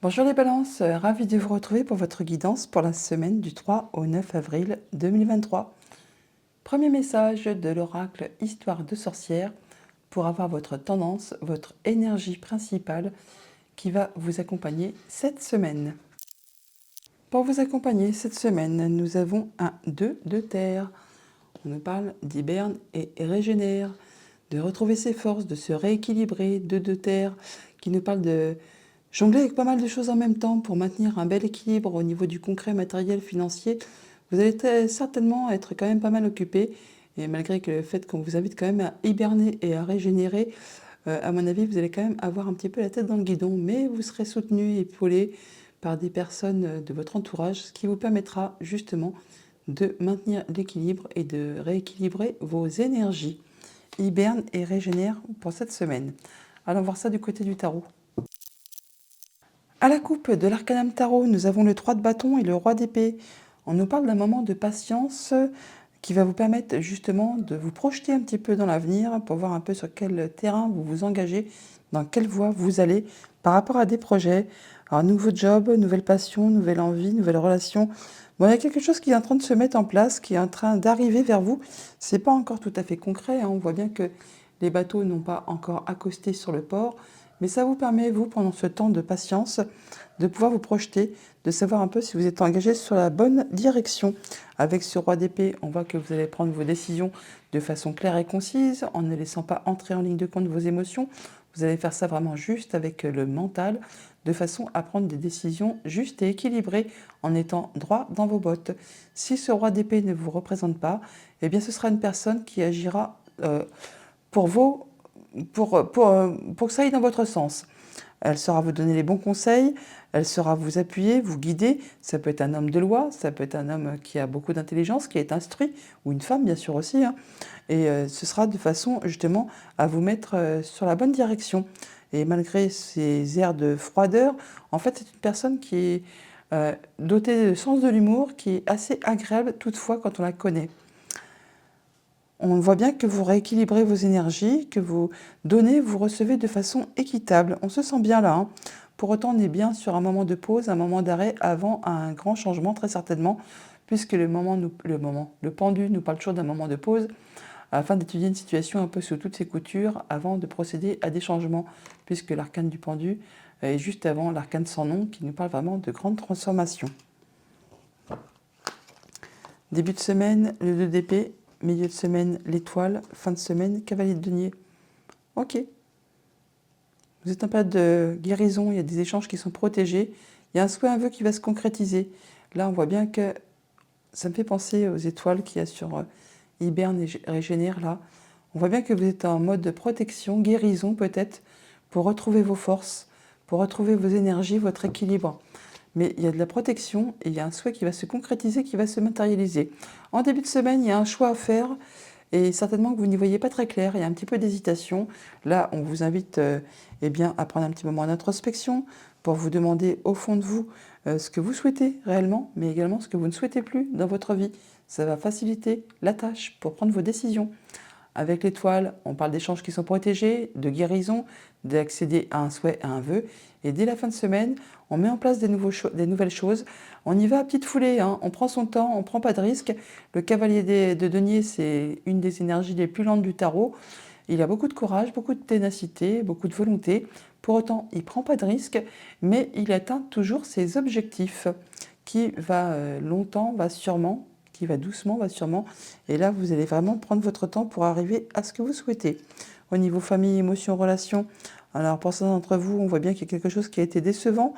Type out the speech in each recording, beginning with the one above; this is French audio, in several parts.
Bonjour les balances, ravi de vous retrouver pour votre guidance pour la semaine du 3 au 9 avril 2023. Premier message de l'oracle Histoire de sorcière pour avoir votre tendance, votre énergie principale qui va vous accompagner cette semaine. Pour vous accompagner cette semaine, nous avons un 2 de terre. On nous parle d'hiberne et régénère, de retrouver ses forces, de se rééquilibrer, 2 de terre, qui nous parle de jongler avec pas mal de choses en même temps pour maintenir un bel équilibre au niveau du concret, matériel, financier. Vous allez certainement être quand même pas mal occupé. Et malgré que le fait qu'on vous invite quand même à hiberner et à régénérer, à mon avis, vous allez quand même avoir un petit peu la tête dans le guidon. Mais vous serez soutenu et épaulé par des personnes de votre entourage, ce qui vous permettra justement de maintenir l'équilibre et de rééquilibrer vos énergies. Hiberne et régénère pour cette semaine. Allons voir ça du côté du tarot. À la coupe de l'Arcanum Tarot, nous avons le 3 de bâton et le roi d'épée. On nous parle d'un moment de patience qui va vous permettre justement de vous projeter un petit peu dans l'avenir pour voir un peu sur quel terrain vous vous engagez, dans quelle voie vous allez par rapport à des projets. Alors, nouveau job, nouvelle passion, nouvelle envie, nouvelle relation. Bon, il y a quelque chose qui est en train de se mettre en place, qui est en train d'arriver vers vous. C'est pas encore tout à fait concret, hein. On voit bien que les bateaux n'ont pas encore accosté sur le port. Mais ça vous permet, vous, pendant ce temps de patience, de pouvoir vous projeter, de savoir un peu si vous êtes engagé sur la bonne direction. Avec ce roi d'épée, on voit que vous allez prendre vos décisions de façon claire et concise, en ne laissant pas entrer en ligne de compte vos émotions. Vous allez faire ça vraiment juste avec le mental, de façon à prendre des décisions justes et équilibrées, en étant droit dans vos bottes. Si ce roi d'épée ne vous représente pas, eh bien ce sera une personne qui agira pour vos pour que ça aille dans votre sens. Elle saura vous donner les bons conseils, elle saura vous appuyer, vous guider. Ça peut être un homme de loi, ça peut être un homme qui a beaucoup d'intelligence, qui est instruit, ou une femme bien sûr aussi, hein. Et ce sera de façon justement à vous mettre sur la bonne direction. Et malgré ces airs de froideur, en fait c'est une personne qui est dotée de sens de l'humour, qui est assez agréable toutefois quand on la connaît. On voit bien que vous rééquilibrez vos énergies, que vous donnez, vous recevez de façon équitable. On se sent bien là, hein. Pour autant, on est bien sur un moment de pause, un moment d'arrêt avant un grand changement, très certainement, puisque le pendu nous parle toujours d'un moment de pause, afin d'étudier une situation un peu sous toutes ses coutures, avant de procéder à des changements, puisque l'arcane du pendu est juste avant l'arcane sans nom, qui nous parle vraiment de grandes transformations. Début de semaine, le 2 d'épée. Milieu de semaine, l'étoile. Fin de semaine, cavalier de denier. Ok. Vous êtes en période de guérison, il y a des échanges qui sont protégés. Il y a un souhait, un vœu qui va se concrétiser. Là, on voit bien que ça me fait penser aux étoiles qu'il y a sur Hiberne et Régénère, là. On voit bien que vous êtes en mode de protection, guérison peut-être, pour retrouver vos forces, pour retrouver vos énergies, votre équilibre. Mais il y a de la protection et il y a un souhait qui va se concrétiser, qui va se matérialiser. En début de semaine, il y a un choix à faire et certainement que vous n'y voyez pas très clair, il y a un petit peu d'hésitation. Là, on vous invite eh bien, à prendre un petit moment d'introspection pour vous demander au fond de vous ce que vous souhaitez réellement, mais également ce que vous ne souhaitez plus dans votre vie. Ça va faciliter la tâche pour prendre vos décisions. Avec l'étoile, on parle d'échanges qui sont protégés, de guérison, d'accéder à un souhait, à un vœu. Et dès la fin de semaine, on met en place des nouvelles choses. On y va à petite foulée, hein. On prend son temps, on ne prend pas de risques. Le cavalier de denier, c'est une des énergies les plus lentes du tarot. Il a beaucoup de courage, beaucoup de ténacité, beaucoup de volonté. Pour autant, il ne prend pas de risques, mais il atteint toujours ses objectifs, qui va longtemps, va sûrement, qui va doucement, va sûrement. Et là, vous allez vraiment prendre votre temps pour arriver à ce que vous souhaitez. Au niveau famille, émotions, relations, alors pour certains d'entre vous, on voit bien qu'il y a quelque chose qui a été décevant,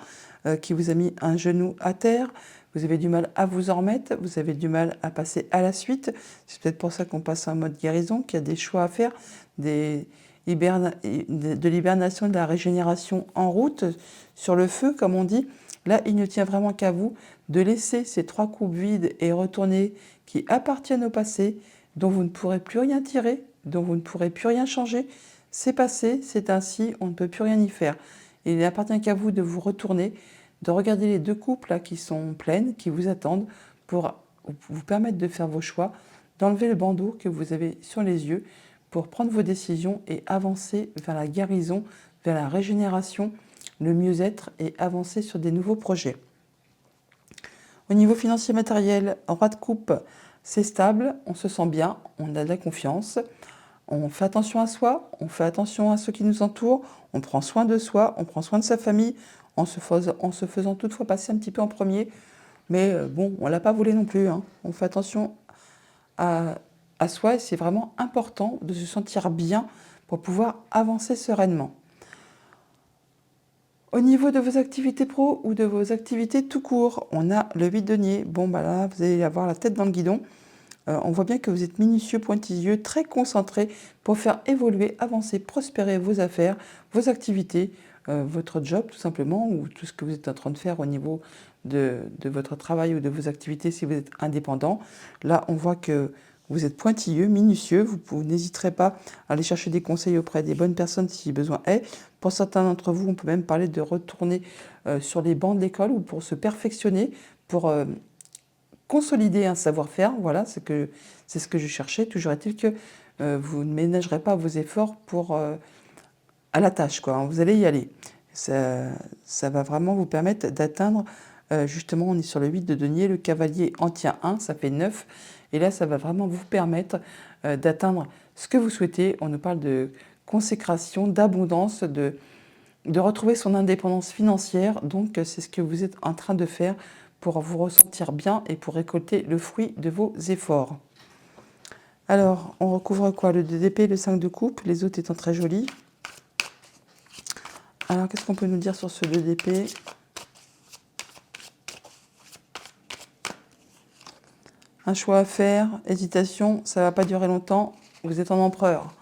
qui vous a mis un genou à terre. Vous avez du mal à vous en remettre, vous avez du mal à passer à la suite. C'est peut-être pour ça qu'on passe en mode guérison, qu'il y a des choix à faire, de l'hibernation, de la régénération en route, sur le feu, comme on dit. Là, il ne tient vraiment qu'à vous de laisser ces 3 coupes vides et retournées qui appartiennent au passé, dont vous ne pourrez plus rien tirer, dont vous ne pourrez plus rien changer. C'est passé, c'est ainsi, on ne peut plus rien y faire. Il n'appartient qu'à vous de vous retourner, de regarder les 2 coupes là qui sont pleines, qui vous attendent, pour vous permettre de faire vos choix, d'enlever le bandeau que vous avez sur les yeux, pour prendre vos décisions et avancer vers la guérison, vers la régénération le mieux-être et avancer sur des nouveaux projets. Au niveau financier matériel, roi de coupe, c'est stable, on se sent bien, on a de la confiance, on fait attention à soi, on fait attention à ceux qui nous entourent, on prend soin de soi, on prend soin de sa famille, en se faisant toutefois passer un petit peu en premier. Mais bon, on ne l'a pas volé non plus, hein. On fait attention à, à soi et c'est vraiment important de se sentir bien pour pouvoir avancer sereinement. Au niveau de vos activités pro ou de vos activités tout court, on a le 8 denier. Bon, bah là, vous allez avoir la tête dans le guidon. On voit bien que vous êtes minutieux, pointilleux, très concentré pour faire évoluer, avancer, prospérer vos affaires, vos activités, votre job tout simplement, ou tout ce que vous êtes en train de faire au niveau de votre travail ou de vos activités si vous êtes indépendant. Là, on voit que vous êtes pointilleux, minutieux, vous n'hésiterez pas à aller chercher des conseils auprès des bonnes personnes si besoin est. Pour certains d'entre vous, on peut même parler de retourner sur les bancs de l'école ou pour se perfectionner, pour consolider un savoir-faire. Voilà, c'est ce que je cherchais. Toujours est-il que vous ne ménagerez pas vos efforts à la tâche, quoi, hein. Vous allez y aller. Ça va vraiment vous permettre d'atteindre, justement, on est sur le 8 de denier, le cavalier en tient 1, ça fait 9. Et là, ça va vraiment vous permettre d'atteindre ce que vous souhaitez. On nous parle de consécration, d'abondance, de retrouver son indépendance financière. Donc, c'est ce que vous êtes en train de faire pour vous ressentir bien et pour récolter le fruit de vos efforts. Alors, on recouvre quoi? Le 2 d'épée, le 5 de coupe, les autres étant très jolis. Alors, qu'est-ce qu'on peut nous dire sur ce 2 d'épée? Un choix à faire, hésitation, ça ne va pas durer longtemps. Vous êtes en empereur.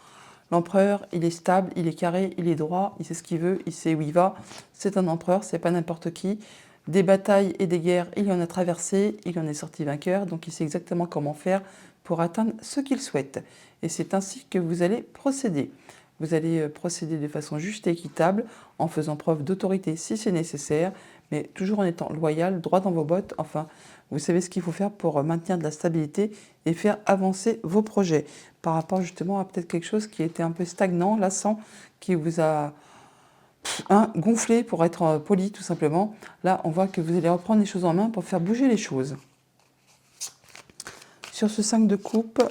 L'empereur, il est stable, il est carré, il est droit, il sait ce qu'il veut, il sait où il va. C'est un empereur, c'est pas n'importe qui. Des batailles et des guerres, il en a traversé, il en est sorti vainqueur, donc il sait exactement comment faire pour atteindre ce qu'il souhaite. Et c'est ainsi que vous allez procéder. Vous allez procéder de façon juste et équitable, en faisant preuve d'autorité si c'est nécessaire, mais toujours en étant loyal, droit dans vos bottes. Enfin, vous savez ce qu'il faut faire pour maintenir de la stabilité et faire avancer vos projets. Par rapport justement à peut-être quelque chose qui était un peu stagnant, lassant, qui vous a gonflé pour être poli tout simplement. Là, on voit que vous allez reprendre les choses en main pour faire bouger les choses. Sur ce 5 de coupe,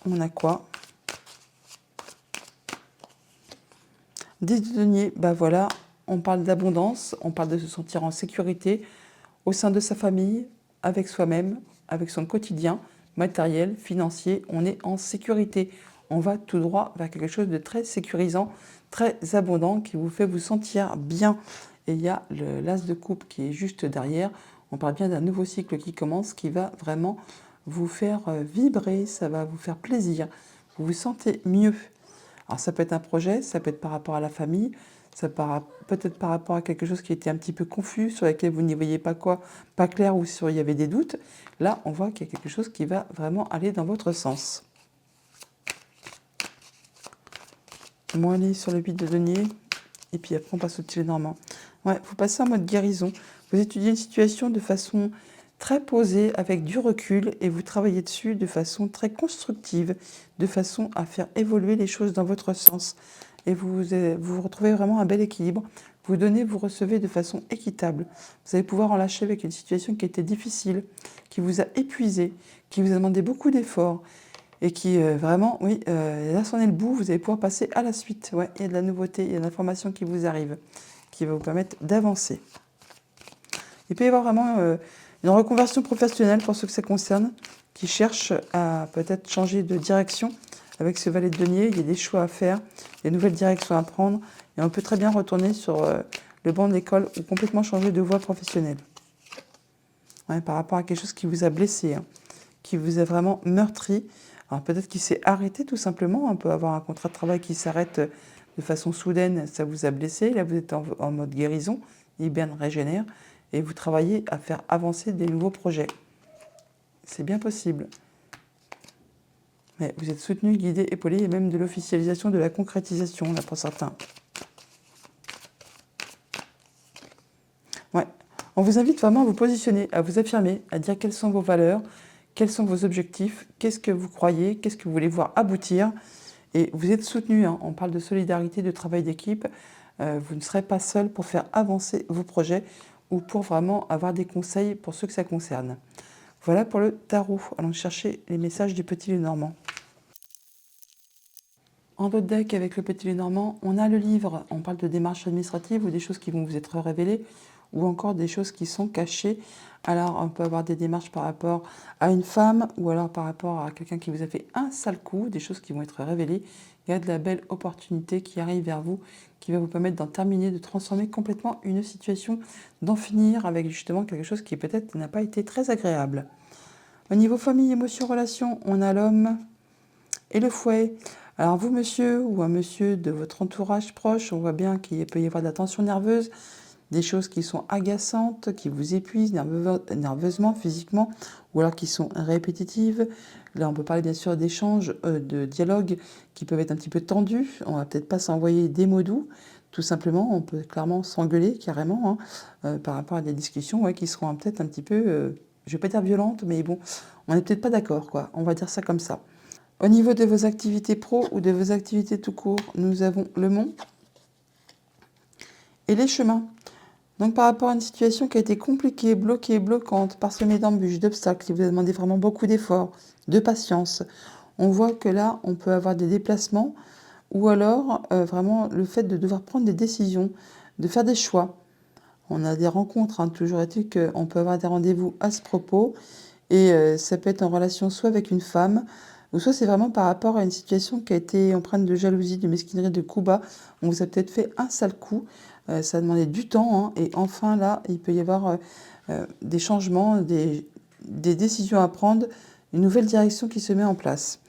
on a quoi? 10 de denier, bah voilà, on parle d'abondance, on parle de se sentir en sécurité au sein de sa famille, avec soi-même, avec son quotidien, matériel, financier, on est en sécurité. On va tout droit vers quelque chose de très sécurisant, très abondant, qui vous fait vous sentir bien. Et il y a l'as de coupe qui est juste derrière. On parle bien d'un nouveau cycle qui commence, qui va vraiment vous faire vibrer, ça va vous faire plaisir. Vous vous sentez mieux. Alors ça peut être un projet, ça peut être par rapport à la famille, ça peut être par rapport à quelque chose qui était un petit peu confus, sur lequel vous n'y voyez pas clair ou sur il y avait des doutes. Là, on voit qu'il y a quelque chose qui va vraiment aller dans votre sens. Moi, aller sur le 8 de denier, et puis après on passe au-dessus des Normands. Ouais, vous passez en mode guérison. Vous étudiez une situation de façon très posée, avec du recul, et vous travaillez dessus de façon très constructive, de façon à faire évoluer les choses dans votre sens. Et vous retrouvez vraiment un bel équilibre. Vous donnez, vous recevez de façon équitable. Vous allez pouvoir en lâcher avec une situation qui était difficile, qui vous a épuisé, qui vous a demandé beaucoup d'efforts, et qui vraiment, oui, là c'en est le bout, vous allez pouvoir passer à la suite. Ouais, il y a de la nouveauté, il y a de l'information qui vous arrive, qui va vous permettre d'avancer. Il peut y avoir vraiment une reconversion professionnelle pour ceux que ça concerne, qui cherchent à peut-être changer de direction. Avec ce valet de denier, il y a des choix à faire, des nouvelles directions à prendre, et on peut très bien retourner sur le banc de l'école ou complètement changer de voie professionnelle. Ouais, par rapport à quelque chose qui vous a blessé, hein, qui vous a vraiment meurtri. Alors peut-être qu'il s'est arrêté tout simplement, on peut avoir un contrat de travail qui s'arrête de façon soudaine, ça vous a blessé, là vous êtes en mode guérison, hiberne, régénère, et vous travaillez à faire avancer des nouveaux projets. C'est bien possible. Mais vous êtes soutenu, guidé, épaulé, et même de l'officialisation, de la concrétisation, là pour certains. Ouais. On vous invite vraiment à vous positionner, à vous affirmer, à dire quelles sont vos valeurs, quels sont vos objectifs, qu'est-ce que vous croyez, qu'est-ce que vous voulez voir aboutir. Et vous êtes soutenu, hein. On parle de solidarité, de travail d'équipe. vous ne serez pas seul pour faire avancer vos projets ou pour vraiment avoir des conseils pour ceux que ça concerne. Voilà pour le tarot. Allons chercher les messages du Petit Lenormand. En votre deck, avec le Petit Lenormand, on a le livre. On parle de démarches administratives ou des choses qui vont vous être révélées ou encore des choses qui sont cachées. Alors, on peut avoir des démarches par rapport à une femme ou alors par rapport à quelqu'un qui vous a fait un sale coup, des choses qui vont être révélées. Il y a de la belle opportunité qui arrive vers vous, qui va vous permettre d'en terminer, de transformer complètement une situation, d'en finir avec justement quelque chose qui peut-être n'a pas été très agréable. Au niveau famille, émotions, relations, on a l'homme et le fouet. Alors vous, monsieur, ou un monsieur de votre entourage proche, on voit bien qu'il peut y avoir de la tension nerveuse, des choses qui sont agaçantes, qui vous épuisent nerveusement, physiquement, ou alors qui sont répétitives. Là, on peut parler bien sûr d'échanges, de dialogues qui peuvent être un petit peu tendus. On va peut-être pas s'envoyer des mots doux, tout simplement. On peut clairement s'engueuler carrément par rapport à des discussions qui seront peut-être un petit peu, je vais pas dire violentes, mais bon, on n'est peut-être pas d'accord, quoi. On va dire ça comme ça. Au niveau de vos activités pro ou de vos activités tout court, nous avons le mont et les chemins. Donc par rapport à une situation qui a été compliquée, bloquée, bloquante, parsemée d'embûches, d'obstacles, qui vous a demandé vraiment beaucoup d'efforts, de patience, on voit que là, on peut avoir des déplacements ou alors vraiment le fait de devoir prendre des décisions, de faire des choix. On a des rencontres, toujours est-il qu'on peut avoir des rendez-vous à ce propos et ça peut être en relation soit avec une femme, ou soit c'est vraiment par rapport à une situation qui a été empreinte de jalousie, de mesquinerie, de coups bas. On vous a peut-être fait un sale coup, ça a demandé du temps, et enfin là, il peut y avoir des changements, des décisions à prendre, une nouvelle direction qui se met en place.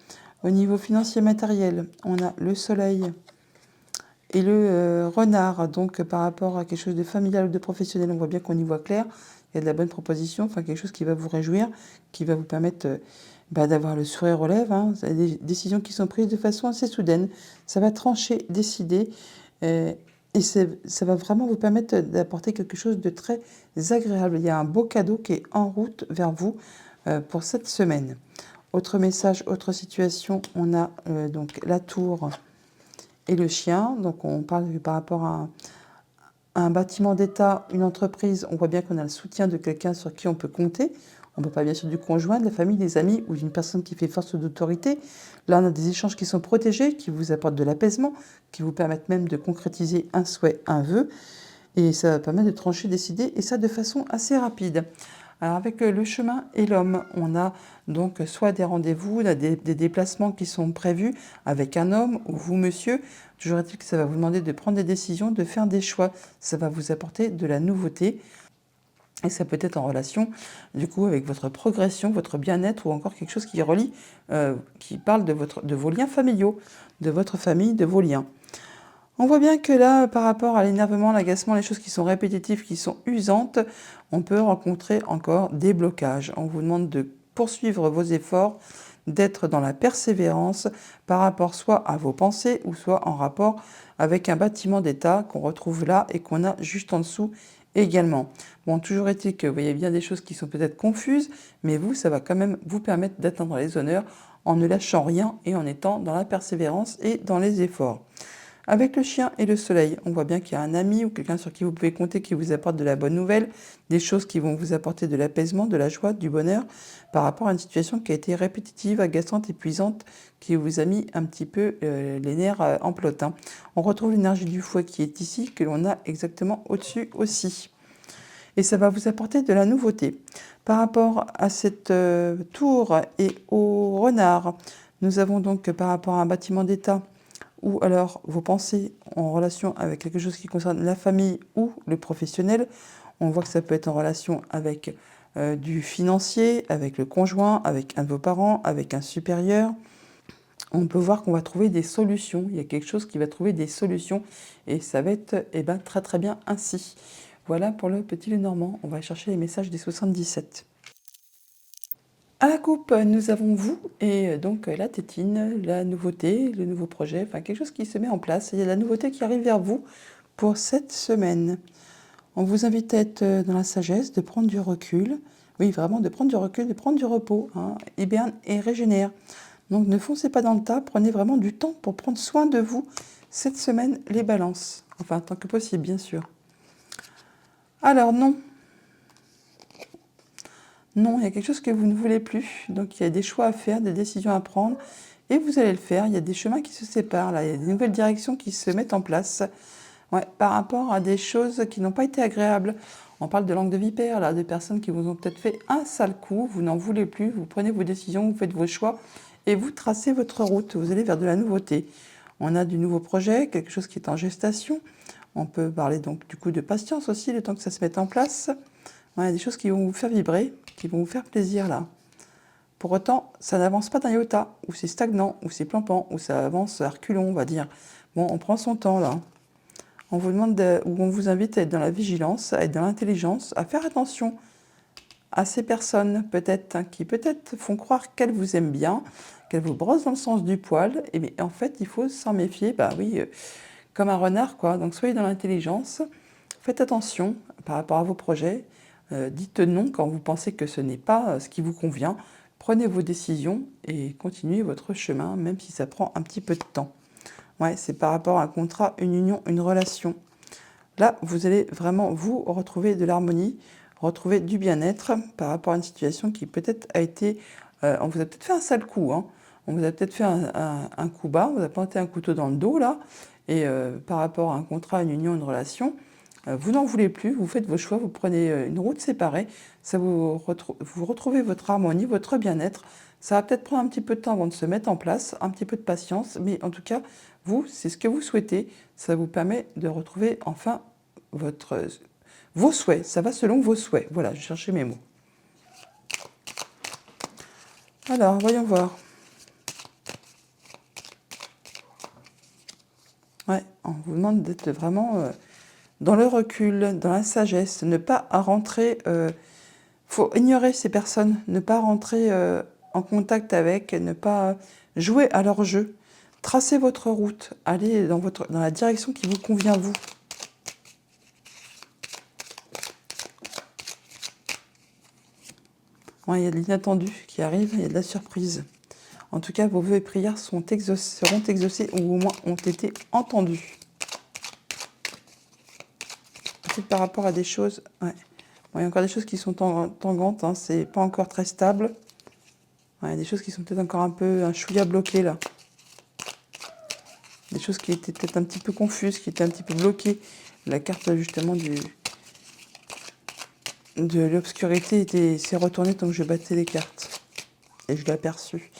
Au niveau financier matériel, on a le soleil et le renard, donc par rapport à quelque chose de familial ou de professionnel, on voit bien qu'on y voit clair. Il y a de la bonne proposition, enfin quelque chose qui va vous réjouir, qui va vous permettre d'avoir le sourire aux lèvres. C'est des décisions qui sont prises de façon assez soudaine. Ça va trancher, décider, et ça va vraiment vous permettre d'apporter quelque chose de très agréable. Il y a un beau cadeau qui est en route vers vous pour cette semaine. Autre message, autre situation, on a donc la tour et le chien. Donc on parle par rapport à un bâtiment d'État, une entreprise, on voit bien qu'on a le soutien de quelqu'un sur qui on peut compter. On ne peut pas bien sûr du conjoint, de la famille, des amis ou d'une personne qui fait force d'autorité. Là, on a des échanges qui sont protégés, qui vous apportent de l'apaisement, qui vous permettent même de concrétiser un souhait, un vœu. Et ça va permettre de trancher, décider, et ça de façon assez rapide. Alors avec le chemin et l'homme, on a donc soit des rendez-vous, des déplacements qui sont prévus avec un homme ou vous, monsieur. Toujours est-il que ça va vous demander de prendre des décisions, de faire des choix. Ça va vous apporter de la nouveauté. Et ça peut être en relation, du coup, avec votre progression, votre bien-être ou encore quelque chose qui relie, qui parle de vos liens familiaux, de votre famille, de vos liens. On voit bien que là, par rapport à l'énervement, l'agacement, les choses qui sont répétitives, qui sont usantes, on peut rencontrer encore des blocages. On vous demande de poursuivre vos efforts, d'être dans la persévérance par rapport soit à vos pensées ou soit en rapport avec un bâtiment d'État qu'on retrouve là et qu'on a juste en dessous également. Bon, toujours est-il que vous voyez bien des choses qui sont peut-être confuses, mais vous, ça va quand même vous permettre d'atteindre les honneurs en ne lâchant rien et en étant dans la persévérance et dans les efforts. Avec le chien et le soleil, on voit bien qu'il y a un ami ou quelqu'un sur qui vous pouvez compter qui vous apporte de la bonne nouvelle, des choses qui vont vous apporter de l'apaisement, de la joie, du bonheur par rapport à une situation qui a été répétitive, agaçante, épuisante, qui vous a mis un petit peu les nerfs en plot. On retrouve l'énergie du fouet qui est ici, que l'on a exactement au-dessus aussi. Et ça va vous apporter de la nouveauté. Par rapport à cette tour et au renard, nous avons donc par rapport à un bâtiment d'État, ou alors vos pensées en relation avec quelque chose qui concerne la famille ou le professionnel. On voit que ça peut être en relation avec du financier, avec le conjoint, avec un de vos parents, avec un supérieur. On peut voir qu'on va trouver des solutions. Il y a quelque chose qui va trouver des solutions et ça va être très très bien ainsi. Voilà pour le Petit Lenormand. On va chercher les messages des 77. À la coupe, nous avons vous et donc la tétine, la nouveauté, le nouveau projet, enfin quelque chose qui se met en place. Il y a de la nouveauté qui arrive vers vous pour cette semaine. On vous invite à être dans la sagesse, de prendre du recul. Oui, vraiment de prendre du recul, de prendre du repos. Hiberne et régénère. Donc ne foncez pas dans le tas, prenez vraiment du temps pour prendre soin de vous cette semaine, les balances. Enfin, tant que possible, bien sûr. Alors, non. Non, il y a quelque chose que vous ne voulez plus. Donc, il y a des choix à faire, des décisions à prendre. Et vous allez le faire. Il y a des chemins qui se séparent, là. Il y a des nouvelles directions qui se mettent en place. Ouais, par rapport à des choses qui n'ont pas été agréables. On parle de langue de vipère, là, de personnes qui vous ont peut-être fait un sale coup. Vous n'en voulez plus. Vous prenez vos décisions, vous faites vos choix. Et vous tracez votre route. Vous allez vers de la nouveauté. On a du nouveau projet, quelque chose qui est en gestation. On peut parler donc du coup de patience aussi, le temps que ça se mette en place. Il y a des choses qui vont vous faire vibrer, qui vont vous faire plaisir là. Pour autant, ça n'avance pas d'un iota, ou c'est stagnant, ou c'est plampant, ou ça avance à reculons, on va dire. Bon, on prend son temps là. On vous demande ou on vous invite à être dans la vigilance, à être dans l'intelligence, à faire attention à ces personnes peut-être qui peut-être font croire qu'elles vous aiment bien, qu'elles vous brossent dans le sens du poil. Et bien, en fait, il faut s'en méfier. Bah oui, comme un renard quoi. Donc soyez dans l'intelligence, faites attention par rapport à vos projets. Dites non quand vous pensez que ce n'est pas ce qui vous convient. Prenez vos décisions et continuez votre chemin, même si ça prend un petit peu de temps. Ouais, c'est par rapport à un contrat, une union, une relation. Là, vous allez vraiment vous retrouver de l'harmonie, retrouver du bien-être par rapport à une situation qui peut-être a été... on vous a peut-être fait un sale coup, hein. On vous a peut-être fait un coup bas, on vous a planté un couteau dans le dos, là. Et par rapport à un contrat, une union, une relation, vous n'en voulez plus, vous faites vos choix, vous prenez une route séparée, ça vous retrouvez votre harmonie, votre bien-être. Ça va peut-être prendre un petit peu de temps avant de se mettre en place, un petit peu de patience, mais en tout cas, vous, c'est ce que vous souhaitez. Ça vous permet de retrouver enfin vos souhaits. Ça va selon vos souhaits. Voilà, je cherchais mes mots. Alors, voyons voir. Ouais, on vous demande d'être vraiment dans le recul, dans la sagesse, ne pas rentrer... faut ignorer ces personnes, ne pas rentrer en contact avec, ne pas jouer à leur jeu. Tracez votre route, allez dans la direction qui vous convient vous. Ouais, il y a de l'inattendu qui arrive, il y a de la surprise. En tout cas, vos vœux et prières seront exaucés ou au moins ont été entendus. Peut-être par rapport à des choses... Ouais. Bon, il y a encore des choses qui sont tangantes, hein, c'est pas encore très stable. Ouais, il y a des choses qui sont peut-être encore un chouïa bloquées là. Des choses qui étaient peut-être un petit peu confuses, qui étaient un petit peu bloquées. La carte justement de l'obscurité s'est retournée tant que je battais les cartes. Et je l'ai aperçue.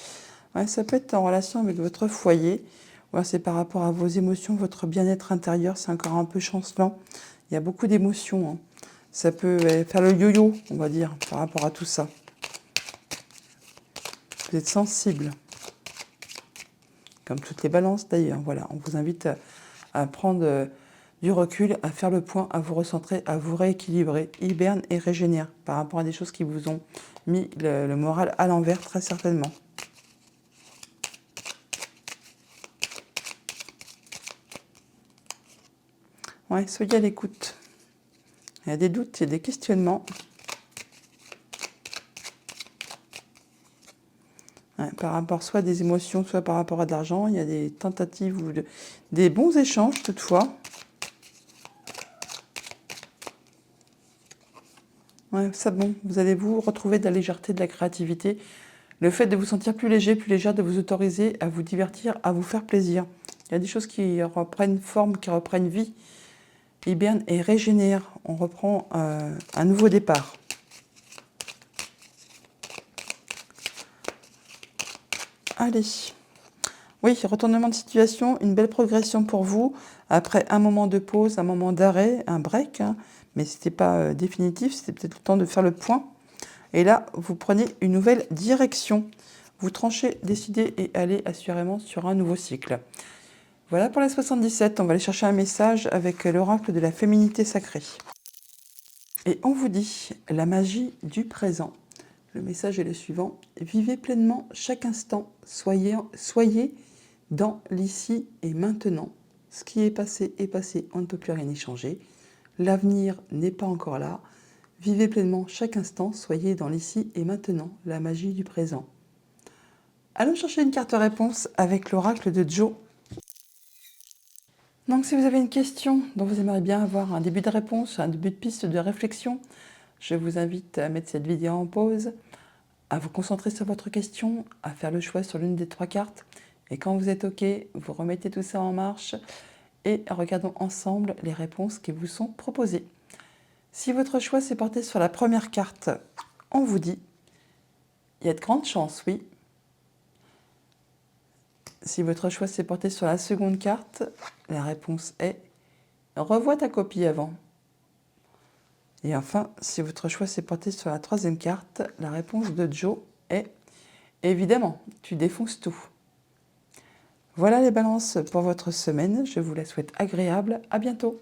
Ouais, ça peut être en relation avec votre foyer. Ouais, c'est par rapport à vos émotions, votre bien-être intérieur, c'est encore un peu chancelant. Il y a beaucoup d'émotions, hein. Ça peut faire le yo-yo, on va dire, par rapport à tout ça. Vous êtes sensible. Comme toutes les balances d'ailleurs. Voilà, on vous invite à prendre du recul, à faire le point, à vous recentrer, à vous rééquilibrer. Hiberne et régénère par rapport à des choses qui vous ont mis le moral à l'envers, très certainement. Ouais, soyez à l'écoute. Il y a des doutes, il y a des questionnements. Ouais, par rapport soit à des émotions, soit par rapport à de l'argent. Il y a des tentatives ou des bons échanges toutefois. Ouais, ça bon, vous allez vous retrouver de la légèreté, de la créativité. Le fait de vous sentir plus léger, plus légère, de vous autoriser à vous divertir, à vous faire plaisir. Il y a des choses qui reprennent forme, qui reprennent vie. Hiberne et régénère. On reprend un nouveau départ. Allez. Oui, retournement de situation, une belle progression pour vous. Après un moment de pause, un moment d'arrêt, un break. Hein, mais ce n'était pas définitif, c'était peut-être le temps de faire le point. Et là, vous prenez une nouvelle direction. Vous tranchez, décidez et allez assurément sur un nouveau cycle. Voilà pour les 77. On va aller chercher un message avec l'oracle de la féminité sacrée. Et on vous dit la magie du présent. Le message est le suivant. Vivez pleinement chaque instant. Soyez dans l'ici et maintenant. Ce qui est passé, on ne peut plus rien y changer. L'avenir n'est pas encore là. Vivez pleinement chaque instant. Soyez dans l'ici et maintenant. La magie du présent. Allons chercher une carte réponse avec l'oracle de Joe. Donc si vous avez une question dont vous aimeriez bien avoir un début de réponse, un début de piste de réflexion, je vous invite à mettre cette vidéo en pause, à vous concentrer sur votre question, à faire le choix sur l'une des 3 cartes. Et quand vous êtes OK, vous remettez tout ça en marche et regardons ensemble les réponses qui vous sont proposées. Si votre choix s'est porté sur la première carte, on vous dit il y a de grandes chances, oui. Si votre choix s'est porté sur la seconde carte, la réponse est revois ta copie avant. Et enfin, si votre choix s'est porté sur la troisième carte, la réponse de Joe est évidemment, tu défonces tout. Voilà les balances pour votre semaine, je vous la souhaite agréable, à bientôt.